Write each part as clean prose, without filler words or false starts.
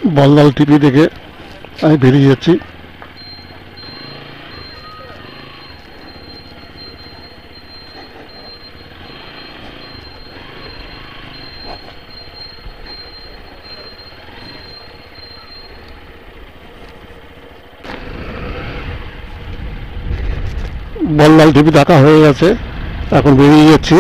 Ballal TV দেখে আমি বেরিয়ে যাচ্ছি। বল্লাল টিভি দেখা হয়ে গেছে, এখন বেরিয়ে যাচ্ছি।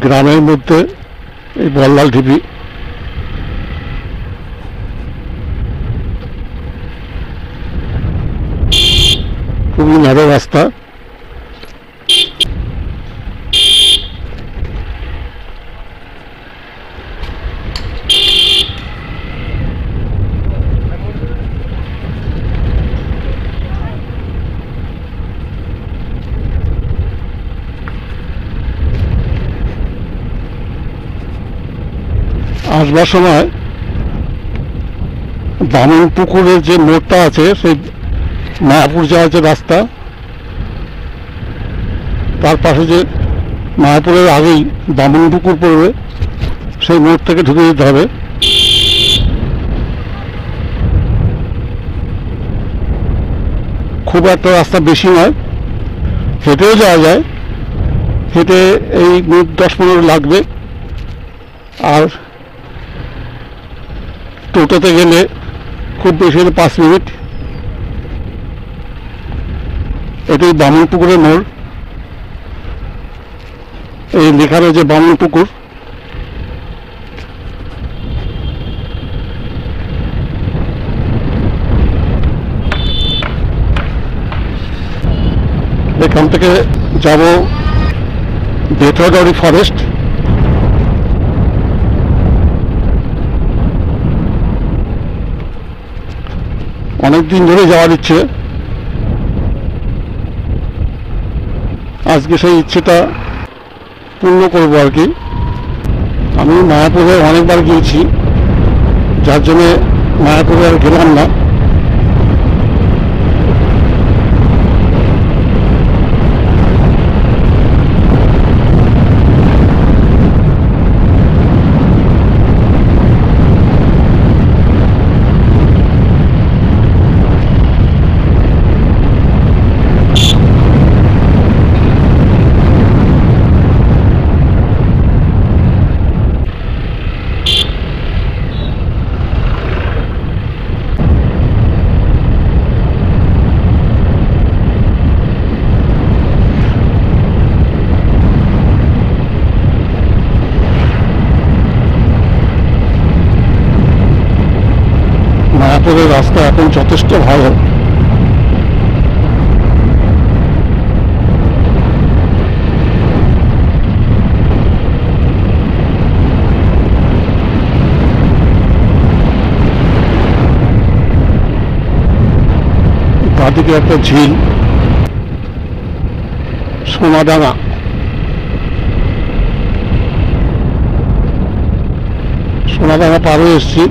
গ্রামের মধ্যে এই বল্লাল টিভি, খুবই ন্যারো রাস্তা। আসবার সময় বামনপুকুরের যে মোড়টা আছে, সেই মায়াপুর যাওয়ার যে রাস্তা, তার পাশে যে মায়াপুরের আগেই বামনপুকুর পড়বে, সেই মোড় থেকে ঢুকে যেতে হবে। খুব একটা রাস্তা বেশি নয়, হেঁটেও যাওয়া যায়। হেঁটে এই 10-15 লাগবে, আর টোটোতে গেলে খুব বেশি হলে 5 মিনিট। এটাই বামনপুকুরের মোড়। এই লেখা রয়েছে বামনপুকুর। এখান থেকে যাব বেথরডাউরি ফরেস্ট। অনেকদিন ধরে যাওয়ার ইচ্ছে, আজকে সেই ইচ্ছেটা পূর্ণ করবো আর কি। আমি মায়াপুরে অনেকবার গিয়েছি, যার জন্যে মায়াপুরে আর গেলাম না। মায়াপুরের রাস্তা এখন যথেষ্ট ভালো। বাঁদিকে একটা ঝিল, সোনাডাঙ্গা। সোনাডাঙ্গা পার হয়ে এসছি।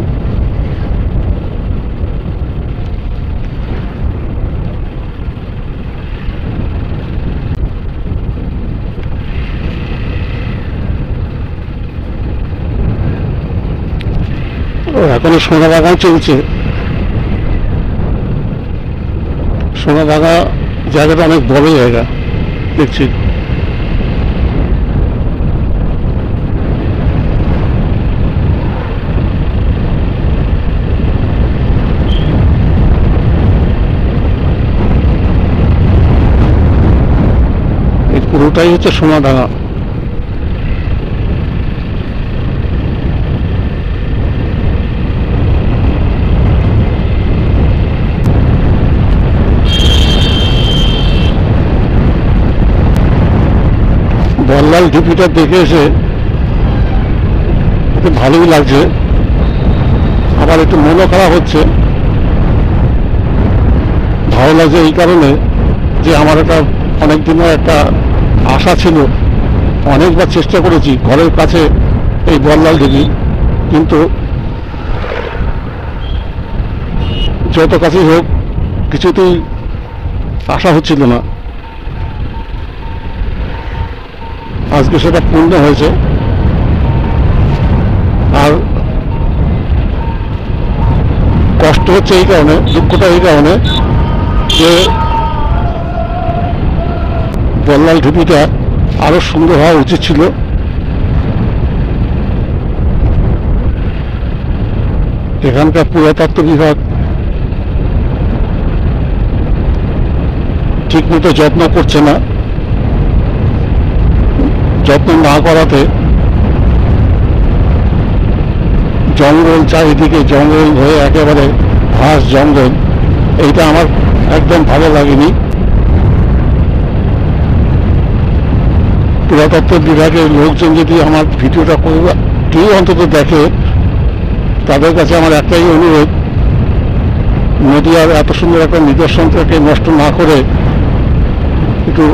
এখনো সোনাডাঙ্গা চলছে। সোনাডাঙ্গা জায়গাটা অনেক বড় জায়গা দেখছি। এই পুরোটাই হচ্ছে সোনাডাঙ্গা। বল্লাল টিভিটা দেখে এসে ভালোই লাগছে, আবার একটু মনও খারাপ হচ্ছে। ভালো লাগছে এই কারণে যে আমার একটা অনেক দিনের একটা আশা ছিল, অনেকবার চেষ্টা করেছি ঘরের কাছে এই বল্লাল টিভি, কিন্তু যত কাছেই হোক কিছুতেই আশা হচ্ছিল না, আজকে সেটা পূর্ণ হয়েছে। আর কষ্ট হচ্ছে এই কারণে, দুঃখটা এই কারণে যে বল্লাল ঢিপিটা আরো সুন্দর হওয়া উচিত ছিল। এখানকার পুরাতত্ত্ব বিভাগ ঠিক মতো যত্ন করছে না, যত্ন না করাতে জঙ্গল, চারিদিকে জঙ্গল হয়ে একেবারে ঘাস জঙ্গল, এইটা আমার একদম ভালো লাগেনি। পুরাতত্ত্ব বিভাগের লোকজন যদি আমার ভিডিওটা কেউ অন্তত দেখে, তাদের কাছে আমার একটাই অনুরোধ, নদীয়ার এত সুন্দর একটা নিদর্শনটাকে নষ্ট না করে একটু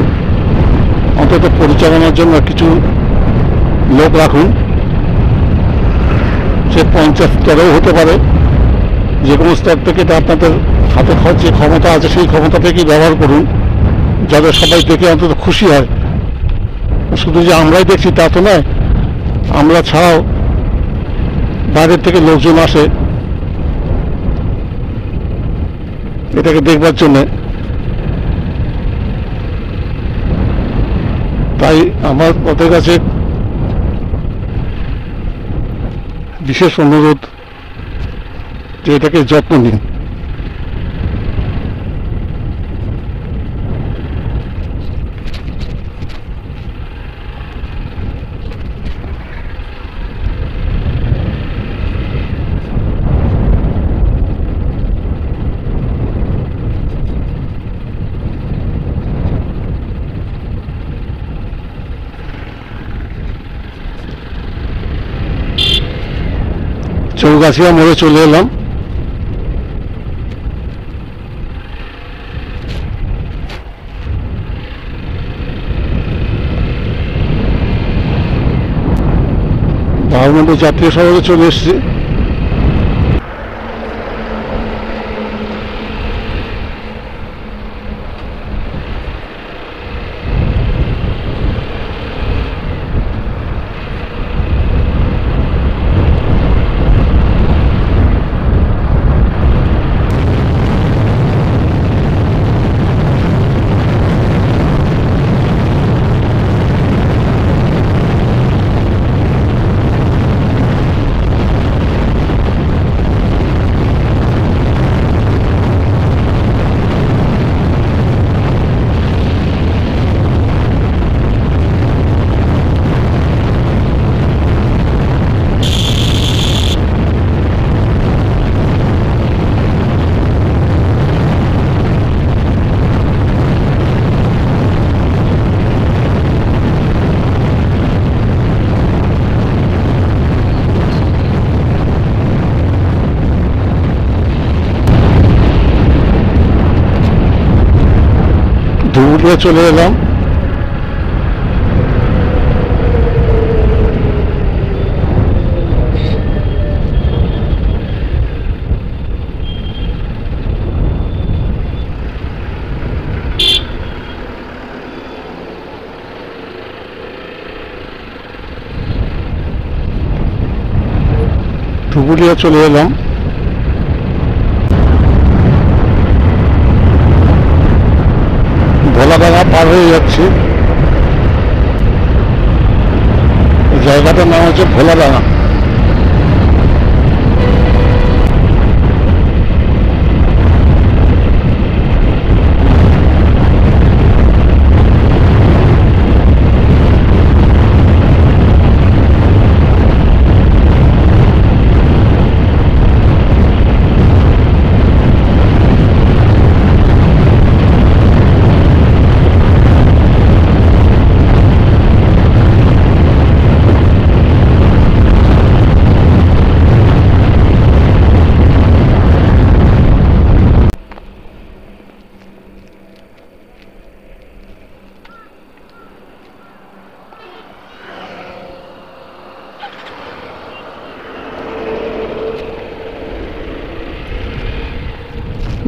অন্তত পরিচালনার জন্য কিছু লোক রাখুন। সে পঞ্চায়েত স্তরেও হতে পারে, যে কোনো স্তর থেকে এটা আপনাদের হাতে যে ক্ষমতা আছে সেই ক্ষমতা থেকেই ব্যবহার করুন, যাতে সবাই দেখে অন্তত খুশি হয়। শুধু যে আমরাই দেখছি তা তো নয়, আমরা ছাড়াও বাইরের থেকে লোকজন আসে এটাকে দেখবার জন্যে। তাই আমার ওদের কাছে বিশেষ অনুরোধ যে এটাকে যত্ন নিন। চৌগাছিয়া মোড়ে চলে এলাম। বাবুমন্ডল জাতীয় শহরে চলে এসেছি। ধুবুলিয়া চলে এলাম। ধুবুলিয়া চলে এলাম। ভোলাডাঙ্গা পার হয়ে যাচ্ছি। জায়গাটার নাম হচ্ছে ভোলাডাঙ্গা।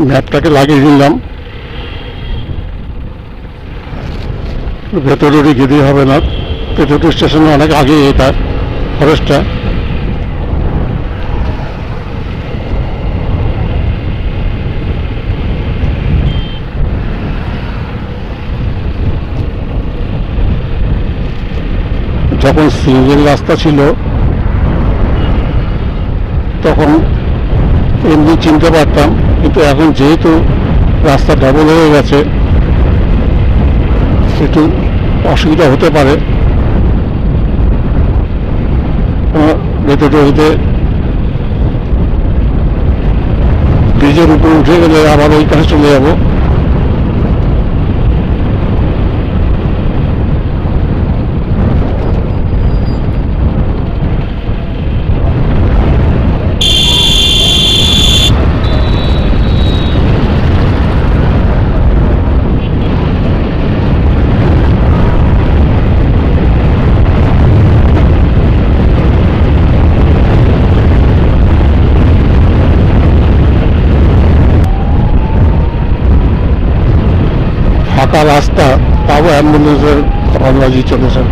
ম্যাপটাকে লাগিয়ে দিলাম, ভেতরে গেলে হবে না, পেট্রোল স্টেশনে অনেক আগে এটা ফরেস্টটা। যখন সিঙ্গেল রাস্তা ছিল তখন এমনি চিনতে পারতাম, কিন্তু এখন যেহেতু রাস্তা ডাবল হয়ে গেছে একটু অসুবিধা হতে পারে। ভেতরে হইতে ব্রিজের উপরে উঠে গেলে আবার ওই পাশে চলে যাব। ফাঁকা রাস্তা, তাও অ্যাম্বুলেন্সের হর্ন বাজিয়ে চলেছে।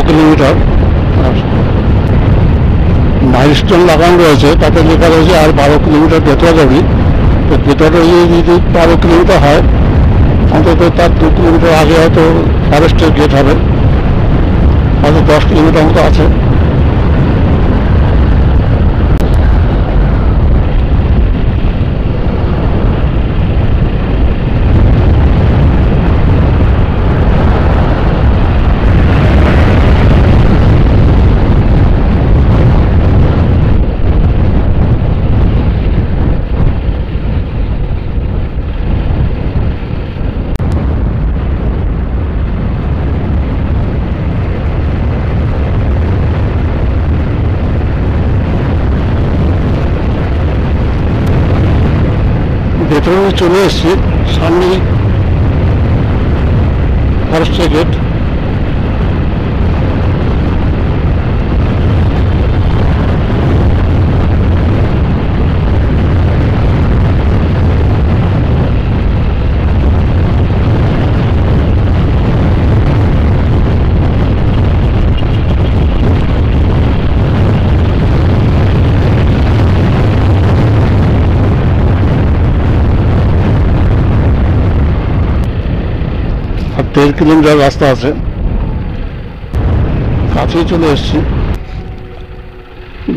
কিলোমিটার মাইলস্টোন লাগানো রয়েছে, তাতে লেখা রয়েছে আর 12 কিলোমিটার বেতোয়াগাড়ি। তো বেতোয়াগাড়ি যদি 12 কিলোমিটার হয়, অন্তত তার 2 কিলোমিটার আগে হয়তো ফরেস্টের গেট হবে, হয়তো 10 কিলোমিটার মতো আছে। ভেতরে চলে এসেছি, সামনেই ফরেস্টের গেট। আর 1.5 কিলোমিটার রাস্তা আছে, কাছেই চলে এসেছি।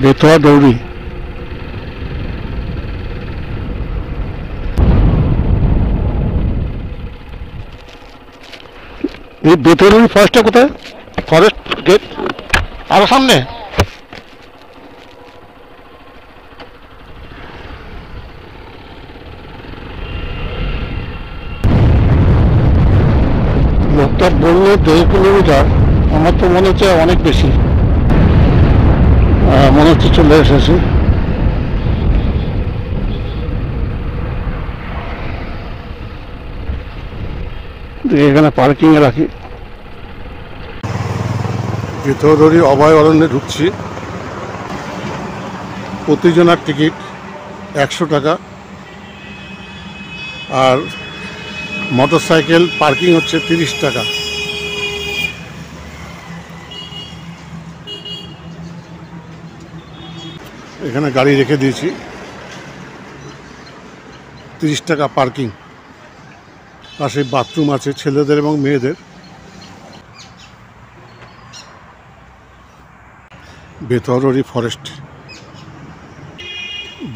বেতোয়া দৌড়ি। এই বেতোয়া ফরেস্টটা কোথায়? ফরেস্ট গেট আরো সামনে। লোকটা বললো 1.5 কিলোমিটার, আমার তো মনে হচ্ছে অনেক বেশি। মনে হচ্ছে চলে এসেছি। এখানে পার্কিংয়ে রাখি। বেতোয়াগাড়ি অভয় অরণ্যে ঢুকছি। প্রতিজনার টিকিট 100 টাকা, আর মোটরসাইকেল পার্কিং হচ্ছে 30 টাকা। এখানে গাড়ি রেখে দিয়েছি, 30 টাকা পার্কিং। পাশে বাথরুম আছে ছেলেদের এবং মেয়েদের। বেতোয়াগাড়ি ফরেস্ট,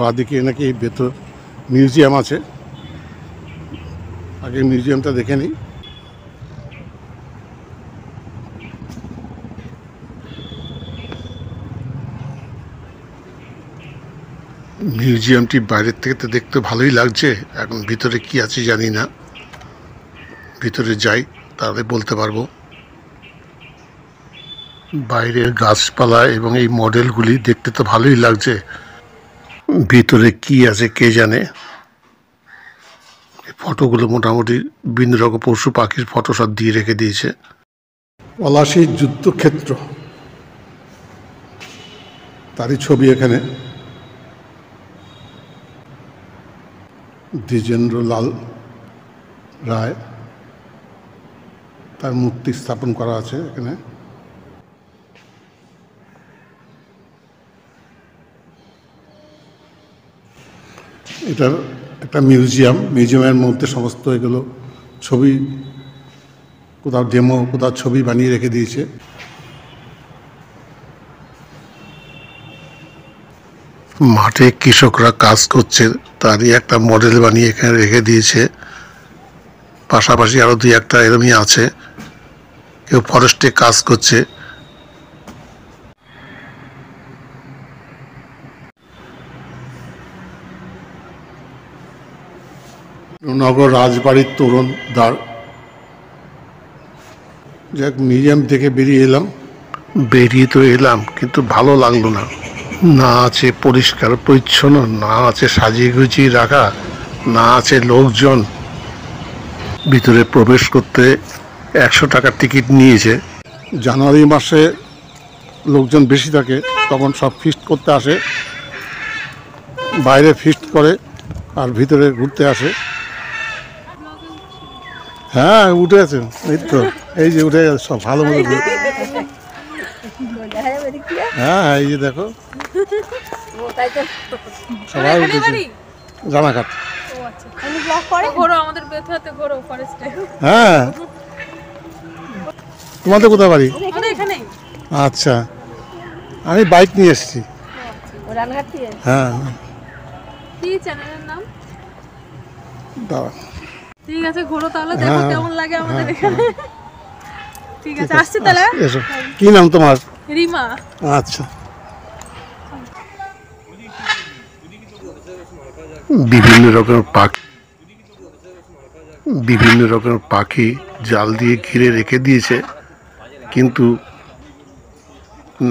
বাদিকে নাকি মিউজিয়াম আছে, আগে মিউজিয়ামটা দেখে নিই। মিউজিয়ামটি বাইরের থেকে তো দেখতে ভালোই লাগছে, এখন ভিতরে কি আছে জানি না, ভিতরে যাই তাহলে বলতে পারবো। বাইরের গাছপালা এবং এই মডেলগুলি দেখতে তো ভালোই লাগছে, ভিতরে কি আছে কে জানে। ফটোগুলো মোটামুটি বিভিন্ন রকম পশু পাখির ফটো সব দিয়ে রেখে দিয়েছে। পলাশীর যুদ্ধক্ষেত্র, তারই ছবি এখানে। দ্বিজেন্দ্রলাল রায়, তার মূর্তি স্থাপন করা আছে এখানে। এটার একটা মিউজিয়ামের মধ্যে সমস্ত এগুলো ছবি, কোথাও ডেমো, কোথাও ছবি বানিয়ে রেখে দিয়েছে। মাঠে কৃষকরা কাজ করছে, তারই একটা মডেল বানিয়ে এখানে রেখে দিয়েছে। পাশাপাশি আরো দুই একটা এরমই আছে, কেউ ফরেস্টে কাজ করছে। নগর রাজবাড়ির তোরণ দ্বার, যাক মিউজিয়াম থেকে বেরিয়ে তো এলাম, কিন্তু ভালো লাগলো না। না আছে পরিষ্কার পরিচ্ছন্ন, না আছে সাজিয়ে গুছিয়ে রাখা, না আছে লোকজন। ভিতরে প্রবেশ করতে 100 টাকার টিকিট নিয়েছে। জানুয়ারি মাসে লোকজন বেশি থাকে, তখন সব ফিস্ট করতে আসে, বাইরে ফিস্ট করে আর ভিতরে ঘুরতে আসে। হ্যাঁ উঠে আছে, এই তো এই যে উঠে গেছে সব ভালো মতো। হ্যাঁ এই যে দেখো সবাই উঠেছে। রানাঘাট। হ্যাঁ তোমাদের কোথায় বাড়ি? আচ্ছা, আমি বাইক নিয়ে এসেছি। হ্যাঁ দাঁড়া, ঠিক আছে ঘোরো তাহলে, দেখো কেমন লাগে আমাদের এখানে। ঠিক আছে আসছি তাহলে। এসো, কি নাম তোমার? রিমা। আচ্ছা। বিভিন্ন রকমের পাখি জাল দিয়ে ঘিরে রেখে দিয়েছে, কিন্তু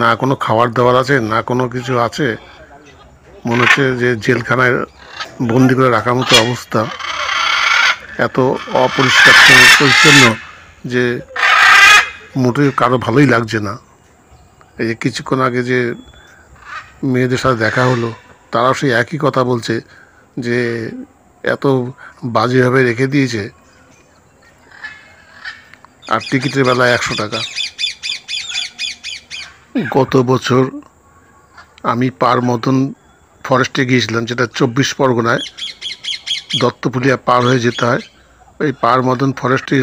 না কোনো খাবার দাবার আছে, না কোনো কিছু আছে। মনে হচ্ছে যে জেলখানায় বন্দি করে রাখার মতো অবস্থা। এত অপরিষ্কার পরিচ্ছন্ন যে মোটেই কারো ভালোই লাগছে না। এই যে কিছুক্ষণ আগে যে মেয়েদের সাথে দেখা হলো, তারাও সেই একই কথা বলছে যে এত বাজেভাবে রেখে দিয়েছে। আর টিকিটের বেলায় 100 টাকা। গত বছর আমি পার মতন ফরেস্টে গিয়েছিলাম, যেটা 24 পরগনায়, দত্তপুলিয়া পার হয়ে যেতে হয়। ওই পার মদন ফরেস্টে,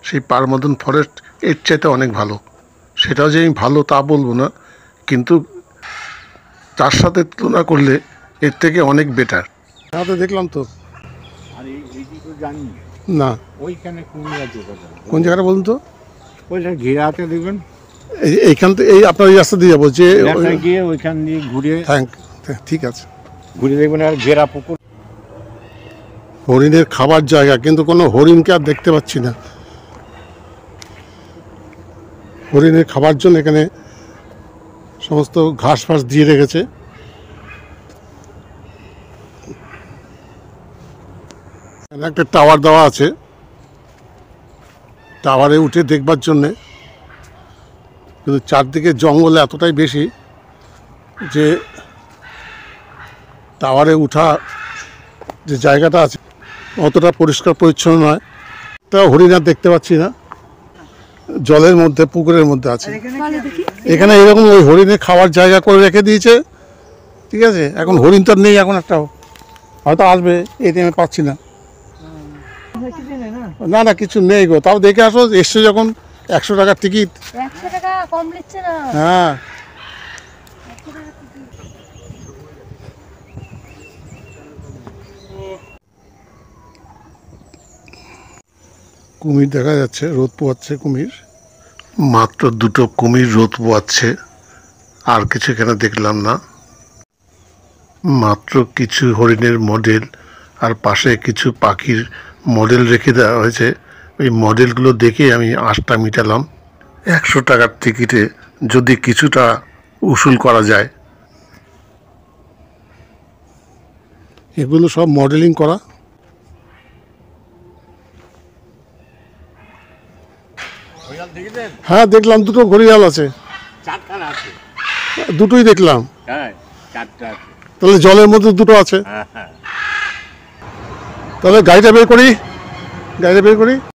সেই পার মদন ফরেস্ট এর চাইতে অনেক ভালো। সেটাও যে আমি ভালো তা বলবো না, কিন্তু তার সাথে তুলনা করলে এর থেকে অনেক বেটার। হ্যাঁ তো দেখলাম তো। না ওইখানে কোন জায়গাটা বলুন তো? ওইটা ঘিরাতে দেখবেন, এইখান থেকে এই আপনার এই রাস্তা দিয়ে যাবো, যে গিয়ে ওইখান দিয়ে ঘুরে, ঠিক আছে ঘুরে দেখবেন। আর ঘেরা পুকুর, হরিণের খাবার জায়গা, কিন্তু কোনো হরিণকে আর দেখতে পাচ্ছি না। হরিণের খাবার জন্য এখানে সমস্ত ঘাস ফাস দিয়ে রেখেছে। একটা টাওয়ার দেওয়া আছে, টাওয়ারে উঠে দেখবার জন্যে, কিন্তু চারদিকে জঙ্গল এতটাই বেশি যে টাওয়ারে উঠা যে জায়গাটা আছে অতটা পরিষ্কার পরিচ্ছন্ন নয়। তা হরিণ আর দেখতে পাচ্ছি না, জলের মধ্যে, পুকুরের মধ্যে আছে। এখানে এরকম ওই হরিণের খাওয়ার জায়গা করে রেখে দিয়েছে, ঠিক আছে। এখন হরিণ তো নেই, এখন একটাও, হয়তো আসবে, এই টাইমে পাচ্ছি না। না না কিছু নেই গো, তাও দেখে আসো, এসছে যখন 100 টাকার টিকিট। 100 টাকা কম নিচ্ছে না। হ্যাঁ কুমির দেখা যাচ্ছে, রোদ পোয়াচ্ছে কুমির। মাত্র 2টো কুমির রোদ পোয়াচ্ছে, আর কিছু এখানে দেখলাম না। মাত্র কিছু হরিণের মডেল আর পাশে কিছু পাখির মডেল রেখে দেওয়া হয়েছে। ওই মডেলগুলো দেখে আমি আশটা মিটালাম। 100 টাকার টিকিটে যদি কিছুটা উসুল করা যায়। এগুলো সব মডেলিং করা। হ্যাঁ দেখলাম, দুটো ঘড়িয়াল আছে, চারখানা আছে। দুটোই দেখলাম। হ্যাঁ, চারটা আছে। তাহলে জলের মধ্যে দুটো আছে। হ্যাঁ হ্যাঁ। তাহলে গাড়িটা বের করি।